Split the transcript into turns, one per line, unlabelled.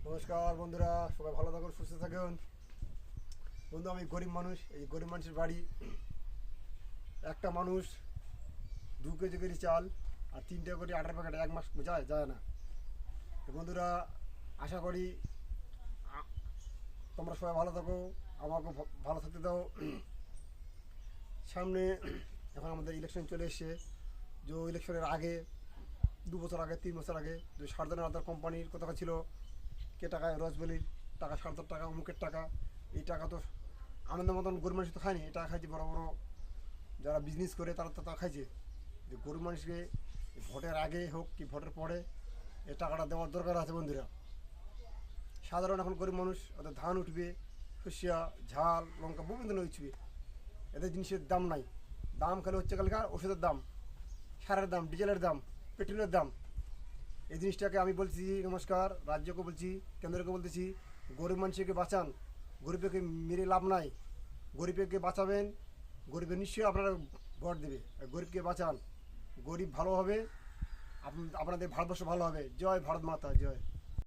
নমস্কার বন্ধুরা, সবাই ভালো থাকুন, সুস্থ থাকুন। বন্ধু, আমি গরিব মানুষ। এই গরিব মানুষের বাড়ি একটা মানুষ 2 কেজি করে চাল আর 3টা করে আটার প্যাকেট এক মাস যায় যায় না। তো বন্ধুরা, আশা করি তোমরা সবাই ভালো থাকো, আমাকেও ভালো থাকতে দাও। সামনে এখন আমাদের ইলেকশন চলে এসছে। যে ইলেকশনের আগে 2 বছর আগে 3 বছর আগে যে সারদানা আদার কোম্পানির কথা ছিল, কে টাকায় রসবেলির টাকা, 7.5 টাকা, অমুকের টাকা। এই টাকা তো আমাদের মতন গরিব মানুষ তো খায়নি, এই টাকা খাইছে বড় বড় যারা বিজনেস করে, তারা তো তা খাইছে। যে গরিব মানুষকে ভোটের আগে হোক কি ভোটের পরে এই টাকাটা দেওয়ার দরকার আছে বন্ধুরা। সাধারণ এখন গরিব মানুষ, ওদের ধান উঠবে, শস্যা, ঝাল, লঙ্কা বিভিন্ন ধরনের উঠবে, এদের জিনিসের দাম নাই। দাম খালি হচ্ছে কালকার ওষুধের দাম, সারের দাম, ডিজেলের দাম, পেট্রোলের দাম। এই জিনিসটাকে আমি বলছি, নমস্কার, রাজ্যকে বলছি, কেন্দ্রকে বলতেছি, গরিব মানুষকে বাঁচান। গরিবকে মেরে লাভ নাই, গরিবকে বাঁচাবেন। গরিবের নিশ্চয়ই আপনারা ভোট দেবে, গরিবকে বাঁচান। গরিব ভালো হবে, আপনাদের ভারতবর্ষ ভালো হবে। জয় ভারত মাতা, জয়।